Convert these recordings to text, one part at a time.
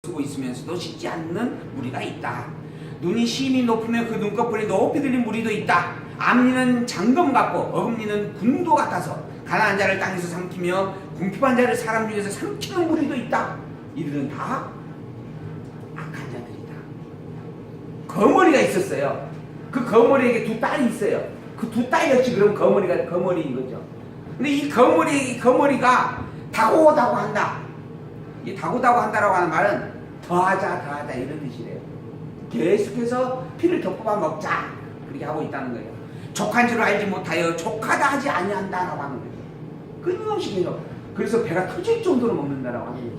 쓰고 있으면서도 씻지 않는 무리가 있다. 눈이 심히 높으면 그 눈꺼풀이 높이 들린 무리도 있다. 앞니는 장검 같고 어금니는 군도 같아서 가난한 자를 땅에서 삼키며 궁핍한 자를 사람 중에서 삼키는 무리도 있다. 이들은 다 악한 자들이다. 거머리가 있었어요. 그 거머리에게 두 딸이 있어요. 그 두 딸이었지. 그럼 거머리인 거죠. 근데 이 거머리가 다고다고 한다. 이 다고다고 한다라고 하는 말은 더하자 이런 뜻이래요. 계속해서 피를 더 뽑아 먹자 그렇게 하고 있다는 거예요. 족한 줄 알지 못하여 족하다 하지 아니한다라고 하는 거예요. 끊임없이 계속. 그래서 배가 터질 정도로 먹는다라고 하는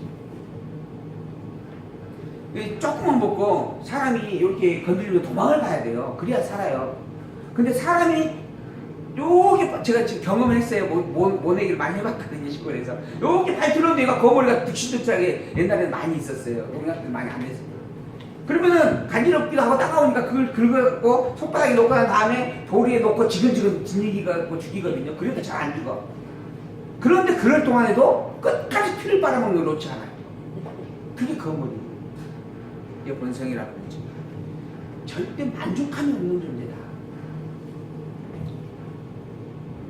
거죠. 조금만 먹고 사람이 이렇게 건드리면 도망을 가야 돼요. 그래야 살아요. 근데 사람이 요게 제가 지금 경험했어요. 모내기를 많이 해봤거든요. 시골에서 요게 발 들었는데 얘가 거머리가 득실득실하게 옛날에는 많이 있었어요. 동양들 많이 안 했어요. 그러면은 간지럽기도 하고 따가우니까 그걸 긁어갖고 손바닥에 놓고 난 다음에 도리에 놓고 지근지근 진리기가 죽이거든요. 그래도 잘 안 죽어. 그런데 그럴 동안에도 끝까지 피를 빨아먹는 걸 놓지 않아요. 그게 거머리. 이게 본성이라고 그러죠. 절대 만족함이 없는 존재다.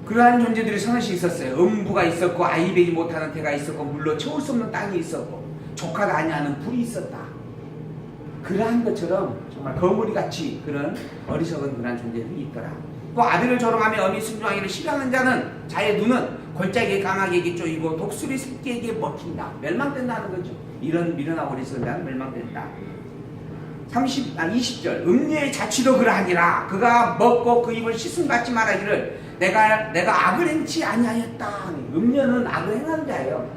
그러한 존재들이 서너씩 있었어요. 음부가 있었고 아이 베지 못하는 태가 있었고 물로 채울 수 없는 땅이 있었고 족하다 아니하는 불이 있었다. 그러한 것처럼 정말 거머리같이 그런 어리석은 그런 존재들이 있더라. 또 아들을 조롱하며 어미 순종하기를 싫어하는 자는 자의 눈은 골짜기에 까마귀에게 쪼이고 독수리 새끼에게 먹힌다. 멸망된다는 거죠. 이런 미련하고 어리석은 자는 멸망된다. 20절 음녀의 자취도 그러하니라. 그가 먹고 그 입을 씻음 같이 말하기를 내가 악을 행치 아니하였다. 음녀는 악을 행하는 자예요.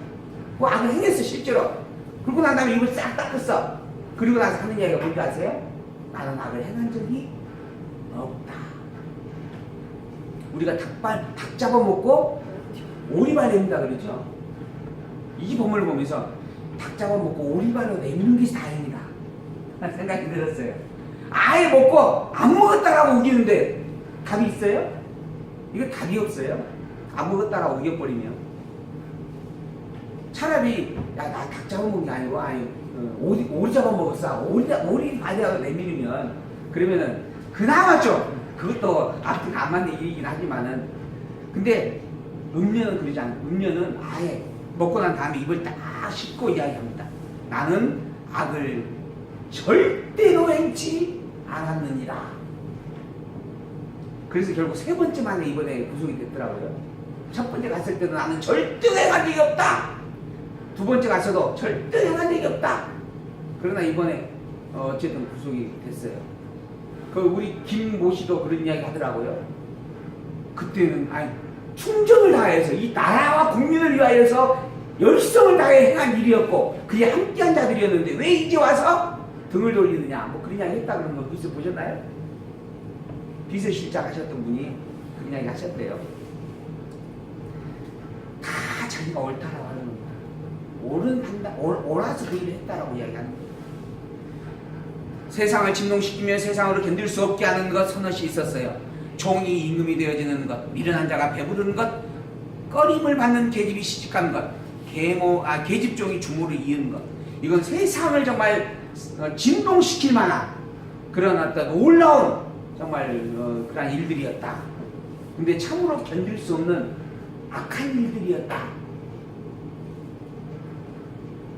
그 악을 행했어 실제로. 그러고 난 다음에 입을 싹 닦았어. 그리고 나서 하는 이야기가 뭔지 아세요? 나는 악을 행한 적이 없다. 우리가 닭 잡아먹고 오리발 내민다 그러죠. 이 본문을 보면서 닭 잡아먹고 오리발로 내미는 게 다행이다 생각이 들었어요. 아예 먹고 안 먹었다라고 우기는데 답이 있어요? 이거 답이 없어요. 안 먹었다라고 우겨버리면 차라리 나 닭 잡아먹은 게 아니고 오리 잡아먹었어. 오리 발이라도 내밀면 그러면은 그나마 좀 그것도 앞뒤가 안 맞는 일이긴 하지만은 근데 음녀는 그러지 않아요. 음녀는 아예 먹고 난 다음에 입을 딱 씻고 이야기합니다. 나는 악을 절대로 행치 않았느니라. 그래서 결국 세 번째 만에 이번에 구속이 됐더라고요. 첫 번째 갔을 때도 나는 절대 행한 적이 없다. 두 번째 가서도 절대 행한 적이 없다. 그러나 이번에 어쨌든 구속이 됐어요. 그 우리 김모 씨도 그런 이야기 하더라고요. 그때는 충정을 다해서 이 나라와 국민을 위하여서 열성을 다해 행한 일이었고 그게 함께한 자들이었는데 왜 이제 와서 등을 돌리느냐 뭐 그런 이야기 했다 그런 거 뉴스 보셨나요? 비서실장 하셨던 분이 그런 이야기 하셨대요. 다 자기가 옳다라고 하는 겁니다. 옳아서 그 일을 했다라고 이야기하는 거예요. 세상을 진동시키며 세상으로 견딜 수 없게 하는 것 서너시 있었어요. 종이 임금이 되어지는 것, 미련한 자가 배부르는 것, 꺼림을 받는 계집이 시집간 것, 계집종이 주모를 이은 것. 이건 세상을 정말 진동시킬 만한 그런 어떤 놀라운 정말 그런 일들이었다. 근데 참으로 견딜 수 없는 악한 일들이었다.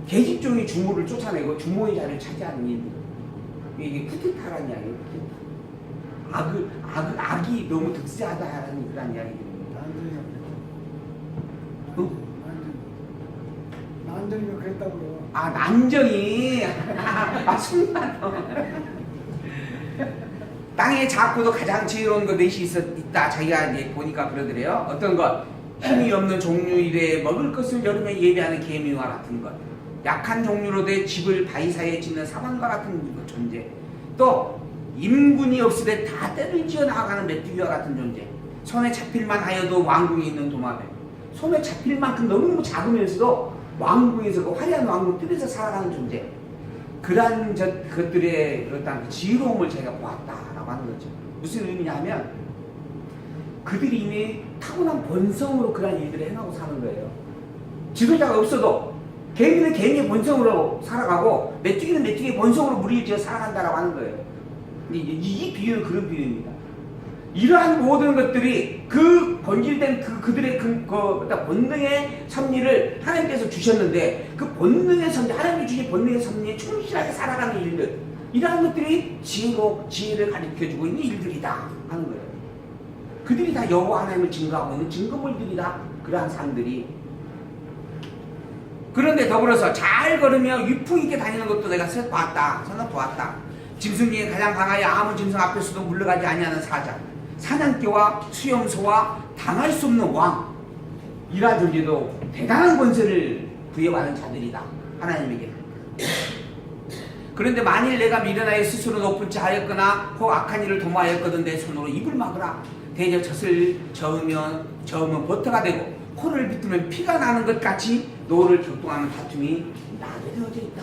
계집종이 주모를 쫓아내고 주모의 자리를 차지하는 일. 이게 쿠데타라는 이야기예요. 악이 너무 득세하다라는 그런 이야기입니다. 난정이가 그랬다고요. 난정이. 순간. 땅의 작고도 가장 지혜로운 것 넷이 있다. 자기가 이제 보니까 그러더래요. 어떤 것? 힘이 없는 종류 이래 먹을 것을 여름에 예비하는 개미와 같은 것. 약한 종류로 돼 집을 바위 사이에 짓는 사방과 같은 존재. 또 임군이 없으되 다 때를 지어 나아가는 메뚜기와 같은 존재. 손에 잡힐만 하여도 왕궁에 있는 도마뱀. 손에 잡힐 만큼 너무 작으면서도 왕궁에서 그 화려한 왕궁 뜰에서 살아가는 존재. 그러한 것들의 어떤 지혜로움을 제가 보았다라고 하는 거죠. 무슨 의미냐 하면 그들이 이미 타고난 본성으로 그러한 일들을 해나가고 사는 거예요. 지도자가 없어도 개미는 개미의 본성으로 살아가고 메뚜기는 메뚜기의 본성으로 무리를 지어 살아간다라고 하는 거예요. 근데 이 비유는 그런 비유입니다. 이러한 모든 것들이 그 본질된 그들의 본능의 섭리를 하나님께서 주셨는데 그 본능의 섭리, 하나님이 주신 본능의 섭리에 충실하게 살아가는 일들, 이러한 것들이 지혜를 가르쳐주고 있는 일들이다 하는 거예요. 그들이 다 여호와 하나님을 증거하고 있는 증거물들이다. 그러한 사람들이. 그런데 더불어서 잘 걸으며 유풍 있게 다니는 것도 내가 선을 보았다. 짐승 중에 가장 강하여 아무 짐승 앞에서도 물러가지 아니하는 사자, 사냥개와 수염소와 당할 수 없는 왕, 이라들지도 대단한 권세를 부여받은 자들이다 하나님에게. 그런데 만일 내가 미련하여 스스로 높은 자 하였거나 혹 악한 일을 도모하였거든 내 손으로 입을 막으라. 대저 젖을 저으면 버터가 되고 코를 비틀면 피가 나는 것 같이 노를 격동하는 다툼이 나게 되어져 있다.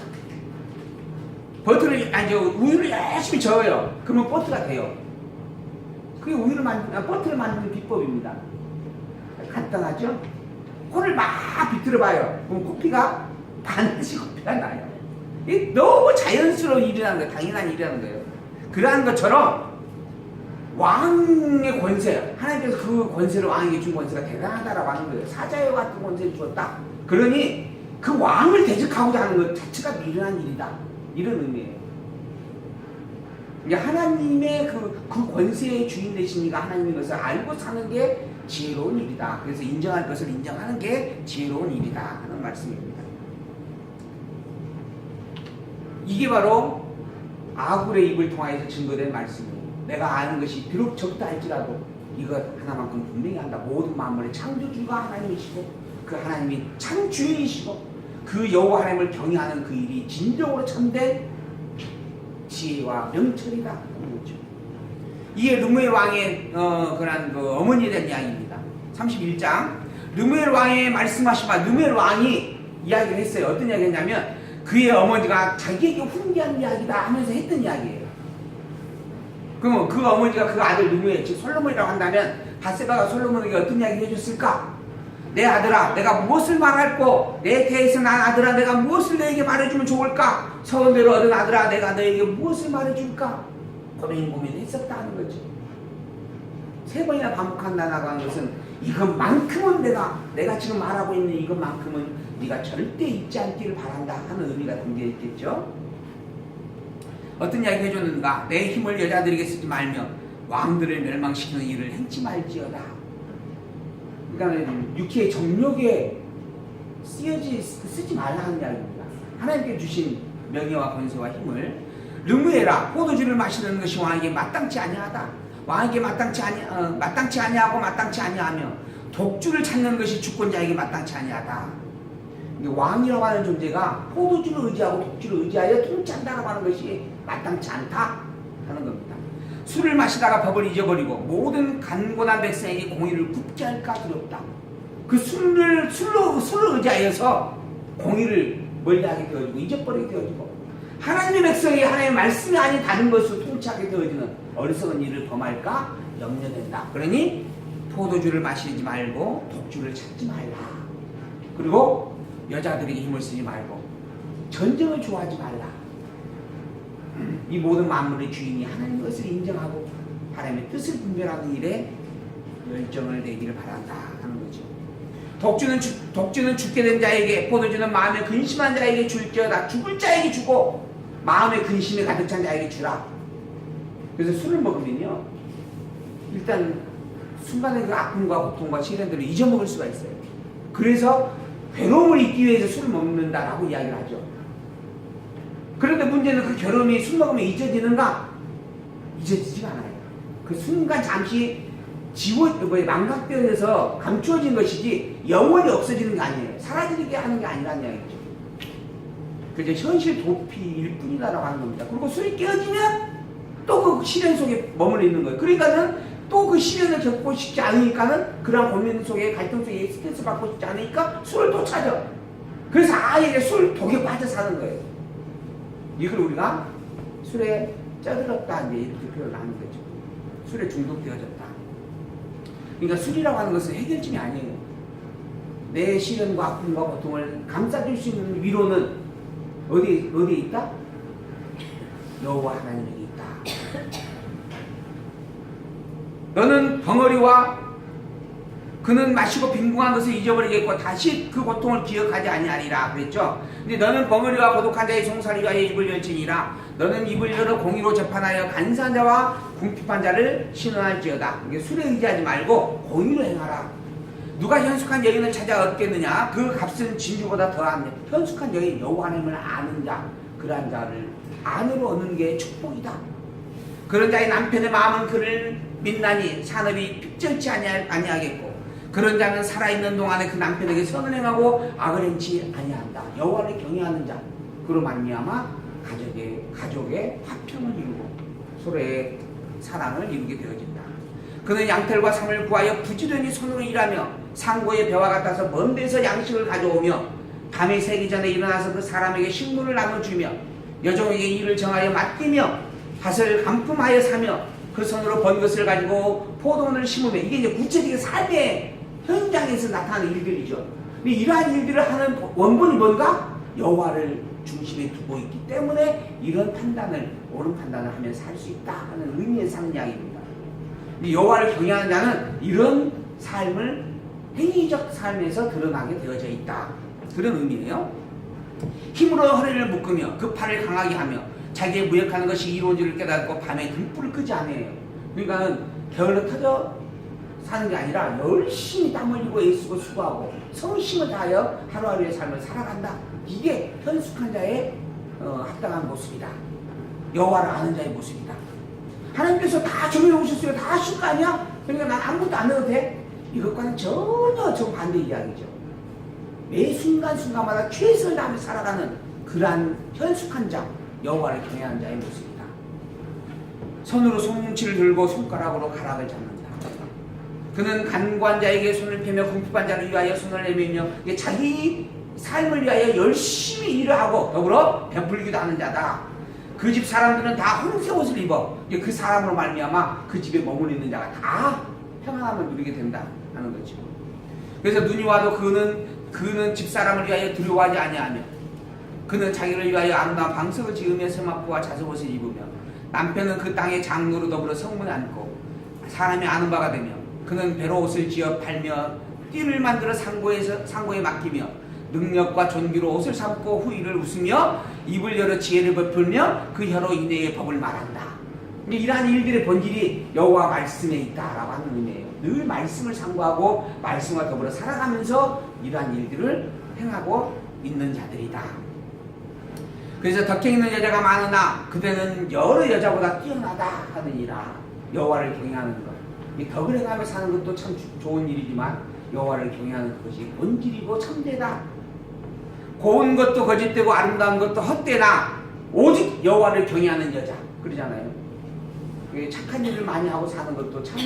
우유를 열심히 저어요. 그러면 버터가 돼요. 그게 버터를 만드는 비법입니다. 간단하죠? 코를 막 비틀어봐요. 그럼 코피가 반드시 코피가 나요. 이게 너무 자연스러운 일이라는 거예요. 당연한 일이라는 거예요. 그러한 것처럼 왕의 권세, 하나님께서 그 권세를 왕에게 준 권세가 대단하다라고 하는 거예요. 사자와 같은 권세를 주었다. 그러니 그 왕을 대적하고자 하는 것 자체가 미련한 일이다. 이런 의미예요. 하나님의 그 권세의 주인 되신 이가 하나님의 것을 알고 사는 게 지혜로운 일이다. 그래서 인정할 것을 인정하는 게 지혜로운 일이다 하는 말씀입니다. 이게 바로 아굴의 입을 통하여서 증거된 말씀이에요. 내가 아는 것이 비록 적다 할지라도 이것 하나만큼 분명히 한다. 모든 만물의 창조주가 하나님이시고 그 하나님이 참 주인이시고 그 여호와 하나님을 경외하는 그 일이 진정으로 참된 지혜와 명철이다 하는 거죠. 이게 르무엘 왕의 그런 어머니에 대한 이야기입니다. 31장 르무엘 왕의 말씀하신 바 르무엘 왕이 이야기를 했어요. 어떤 이야기를 했냐면 그의 어머니가 자기에게 훈계한 이야기다 하면서 했던 이야기예요. 그러면 그 어머니가 그 아들 르무엘 즉 솔로몬이라고 한다면 바세바가 솔로몬에게 어떤 이야기를 해줬을까? 내 아들아 내가 무엇을 말할꼬? 내 태에서 난 아들아 내가 무엇을 너에게 말해주면 좋을까? 서원대로 얻은 아들아 내가 너에게 무엇을 말해줄까? 고민했었다 하는 거죠. 3번이나 반복한다고 하는 것은 이것만큼은 내가 지금 말하고 있는 이것만큼은 네가 절대 잊지 않기를 바란다 하는 의미가 담겨 있겠죠. 어떤 이야기 해줬는가? 내 힘을 여자들에게 쓰지 말며 왕들을 멸망시키는 일을 행치 말지어다. 그러니까 육체의 정욕에 쓰지 말라는 이야기입니다. 하나님께 주신 명예와 권세와 힘을 르무엘아 포도주를 마시는 것이 왕에게 마땅치 아니하다. 왕에게 마땅치 아니하고 마땅치 아니하며 독주를 찾는 것이 주권자에게 마땅치 아니하다. 왕이라고 하는 존재가 포도주를 의지하고 독주를 의지하여 통치한다고 하는 것이 마땅치 않다 하는 겁니다. 술을 마시다가 법을 잊어버리고 모든 간곤한 백성에게 공의를 굽게 할까 두렵다. 그 술을 의지하여서 공의를 멀리하게 되어지고 잊어버리게 되어지고 하나님의 백성이 하나님의 말씀이 아닌 다른 것을 통치하게 되어지는 어리석은 일을 범할까 염려된다. 그러니 포도주를 마시지 말고 독주를 찾지 말라. 그리고 여자들에게 힘을 쓰지 말고 전쟁을 좋아하지 말라. 이 모든 만물의 주인이 하나님의 것을 인정하고 하나님의 뜻을 분별하는 일에 열정을 내기를 바란다 하는 거죠. 독주는 죽게 된 자에게, 포도주는 마음에 근심한 자에게 줄지어다. 죽을 자에게 주고 마음에 근심이 가득 찬 자에게 주라. 그래서 술을 먹으면요 일단 순간의 그 아픔과 고통과 시련들을 잊어먹을 수가 있어요. 그래서 괴로움을 잊기 위해서 술을 먹는다라고 이야기를 하죠. 그런데 문제는 그 괴로움이 술 먹으면 잊어지는가? 잊어지지가 않아요. 그 순간 잠시 망각되어서 감추어진 것이지 영원히 없어지는 게 아니에요. 사라지게 하는 게 아니라는 이야기죠. 그저 현실 도피일 뿐이다라고 하는 겁니다. 그리고 술이 깨어지면 또 그 시련 속에 머물러 있는 거예요. 그러니까는 또 그 시련을 겪고 싶지 않으니까는 그런 고민 속에 갈등 속에 스트레스 받고 싶지 않으니까 술을 또 찾아. 그래서 아예 술 독에 빠져 사는 거예요. 이걸 우리가 술에 쪄들었다 이제 이렇게 표현하는 거죠. 술에 중독되어졌다. 그러니까 술이라고 하는 것은 해결점이 아니에요. 내 시련과 아픔과 고통을 감싸줄 수 있는 위로는 어디에 있다? 여호와 하나님에게 있다. 너는 벙어리와 그는 마시고 빈궁한 것을 잊어버리겠고 다시 그 고통을 기억하지 아니하리라 그랬죠. 근데 너는 벙어리와 고독한 자의 송사를 위하여 입을 열지니라. 너는 입을 열어 공의로 재판하여 간사한 자와 궁핍한 자를 신원할지어다. 이게 술에 의지하지 말고 공의로 행하라. 누가 현숙한 여인을 찾아 얻겠느냐? 그 값은 진주보다 더한 현숙한 여인 여호와 하나님을 아는 자, 그러한 자를 안으로 얻는 게 축복이다. 그런 자의 남편의 마음은 그를 믿나니 산업이 핍절치 아니하겠고 그런 자는 살아있는 동안에 그 남편에게 선을 행하고 악을 행치 아니한다. 여호와를 경외하는 자, 그로 말미암아 가족의 화평을 이루고 서로의 사랑을 이루게 되어진다. 그는 양털과 삼을 구하여 부지런히 손으로 일하며 상고의 배와 같아서 먼 데서 양식을 가져오며 밤이 새기 전에 일어나서 그 사람에게 식물을 나눠주며 여종에게 일을 정하여 맡기며 밭을 간품하여 사며 그 손으로 번 것을 가지고 포도원을 심으며 이게 이제 구체적인 삶의 현장에서 나타나는 일들이죠. 근데 이러한 일들을 하는 원본이 뭔가? 여호와를 중심에 두고 있기 때문에 이런 판단을 옳은 판단을 하며 살 수 있다 하는 의미의 상이야기입니다. 여호와를 경외하는 자는 이런 삶을 행위적 삶에서 드러나게 되어져 있다. 그런 의미예요. 힘으로 허리를 묶으며 그 팔을 강하게 하며 자기의 무역하는 것이 이로운 줄을 깨닫고 밤에 등불을 끄지 않아요. 그러니까 게을러 터져 사는 게 아니라 열심히 땀 흘리고 애쓰고 수고하고 성심을 다하여 하루하루의 삶을 살아간다. 이게 현숙한 자의 합당한 모습이다. 여호와를 아는 자의 모습이다. 하나님께서 다 정해 오셨어요. 다 하실 거 아니야? 그러니까 난 아무것도 안 해도 돼? 이것과는 전혀 정반대 이야기죠. 매 순간순간마다 최선을 다하며 살아가는 그러한 현숙한 자, 여호와를 경외하는 자의 모습이다. 손으로 손뭉치를 들고 손가락으로 가락을 잡는다. 그는 간구한 자에게 손을 펴며 궁핍한 자를 위하여 손을 내밀며 자기 삶을 위하여 열심히 일을 하고 더불어 베풀기도 하는 자다. 그 집 사람들은 다 홍색 옷을 입어 그 사람으로 말미암아 그 집에 머물러 있는 자가 다 평안함을 누리게 된다 하는 거죠. 그래서 눈이 와도 그는 집사람을 위하여 두려워하지 아니하며 그는 자기를 위하여 아름다운 방석을 지으며 세마포와 자석옷을 입으며 남편은 그 땅의 장로로 더불어 성문에 앉고 사람이 아는 바가 되며 그는 배로 옷을 지어 팔며 띠를 만들어 상고에 맡기며 능력과 존귀로 옷을 삼고 후일을 웃으며 입을 열어 지혜를 베풀며 그 혀로 인내의 법을 말한다. 이러한 일들의 본질이 여호와 말씀에 있다라고 하는 의미예요. 늘 말씀을 상고하고 말씀과 더불어 살아가면서 이러한 일들을 행하고 있는 자들이다. 그래서 덕행 있는 여자가 많으나 그대는 여러 여자보다 뛰어나다 하느니라. 여호와를 경외하는 것, 이 덕을 행하며 사는 것도 참 좋은 일이지만 여호와를 경외하는 그것이 본질이고 참되다. 고운 것도 거짓되고 아름다운 것도 헛되나 오직 여호와를 경외하는 여자 그러잖아요. 착한 일을 많이 하고 사는 것도 참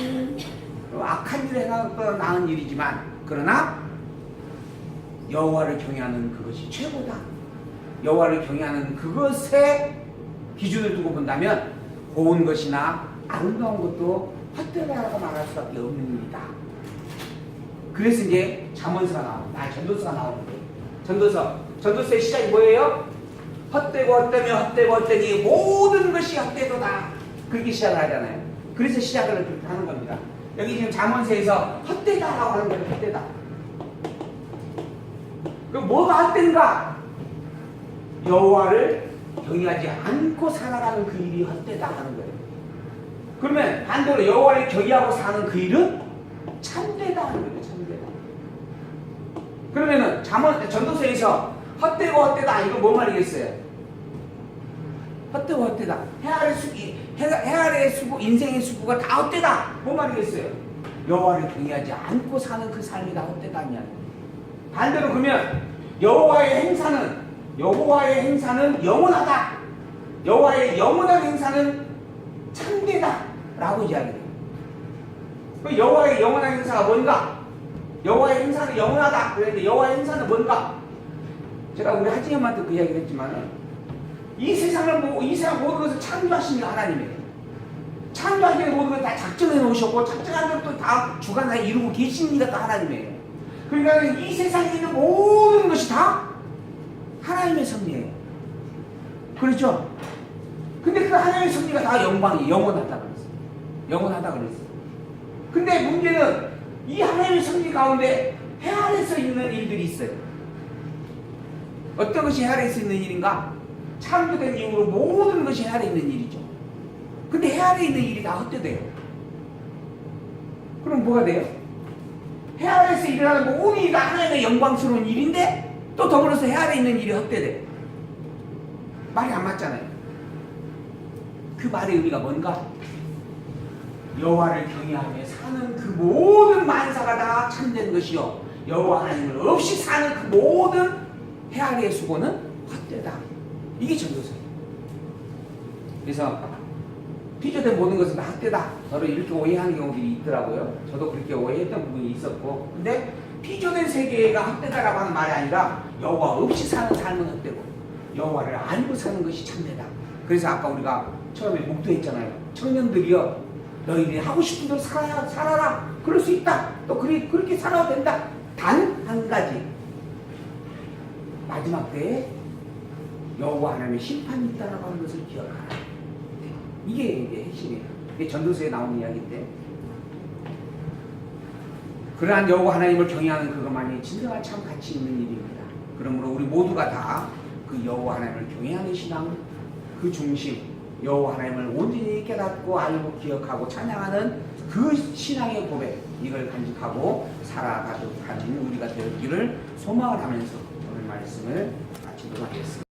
악한 일을 행하는 것보다 나은 일이지만 그러나 여호와를 경외하는 그것이 최고다. 여호와를 경외하는 그것에 기준을 두고 본다면 고운 것이나 아름다운 것도 헛되다라고 말할 수밖에 없는 일이다. 그래서 이제 잠언서가 나옵니다. 전도서가 나오는데 전도서의 시작이 뭐예요? 헛되고 헛되며 헛되고 헛되니 모든 것이 헛되도다. 그렇게 시작을 하잖아요. 그래서 시작을 그렇게 하는 겁니다. 여기 지금 잠언서에서 헛되다라고 하는 거예요. 헛되다. 그럼 뭐가 헛된가? 여호와를 경외하지 않고 살아가는 그 일이 헛되다 하는 거예요. 그러면 반대로 여호와를 경외하고 사는 그 일은 참되다 하는 거예요. 참되다. 그러면은 전도서에서 헛되고 헛되다 이거 뭐 말이겠어요? 헛되고 헛되다. 해아래 수고, 인생의 수고가 다 헛되다. 뭐 말이겠어요? 여호와를 경외하지 않고 사는 그 삶이 다 헛되다 아니야. 반대로 그러면 여호와의 행사는 영원하다. 여호와의 영원한 행사는 참되다라고 이야기해요. 그 여호와의 영원한 행사가 뭔가? 여호와의 행사는 영원하다. 그런데 여호와의 행사는 뭔가? 제가 우리 하진님한테 그 이야기를 했지만 이 세상 모든 것을 창조하신 게 하나님이에요. 창조하신 모든 것을 다 작정해 놓으셨고 작정한 것도 다 주관하에 이루고 계신 이가 또 하나님이에요. 그러니까 이 세상에 있는 모든 것이 다 하나님의 섭리예요. 그렇죠? 근데 그 하나님의 섭리가 다 영광이 영원하다 그랬어요. 영원하다 그랬어요. 근데 문제는 이 하나님의 섭리 가운데 해 아래서 있는 일들이 있어요. 어떤 것이 해 아래서 있는 일인가? 창조된 이후로 모든 것이 해 아래 있는 일이죠. 근데 해 아래 있는 일이 다 헛되돼요. 그럼 뭐가 돼요? 해 아래에서 일어나는 모든 일이 다 하나님의 영광스러운 일인데 또 더불어서 해 아래 있는 일이 헛되돼. 말이 안 맞잖아요. 그 말의 의미가 뭔가? 여호와를 경외하며 사는 그 모든 만사가 다 참된 것이요 여호와 하나님을 없이 사는 그 모든 해 아래의 수고는 헛되다. 이게 전도서예요. 그래서 피조된 모든 것은 다 헛되다. 저를 이렇게 오해하는 경우들이 있더라고요. 저도 그렇게 오해했던 부분이 있었고, 근데 피조된 세계가 헛되다라고 하는 말이 아니라 여호와 없이 사는 삶은 헛되고 여호와를 알고 사는 것이 참되다. 그래서 아까 우리가 처음에 목도했잖아요. 청년들이요, 너희들이 하고 싶은 대로 살아라. 그럴 수 있다. 또 그렇게 살아도 된다. 단 한 가지, 마지막 때에 여호와 하나님의 심판이 있다라고 하는 것을 기억하라. 이게 이제 핵심이에요. 이게 전도서에 나오는 이야기인데, 그러한 여호와 하나님을 경외하는 그것만이 진정한 참 가치 있는 일입니다. 그러므로 우리 모두가 다 그 여호와 하나님을 경외하는 신앙, 그 중심, 여호와 하나님을 온전히 깨닫고 알고 기억하고 찬양하는 그 신앙의 고백, 이걸 간직하고 살아가도록 하는 우리가 되었기를 소망을 하면서 오늘 말씀을 마치도록 하겠습니다.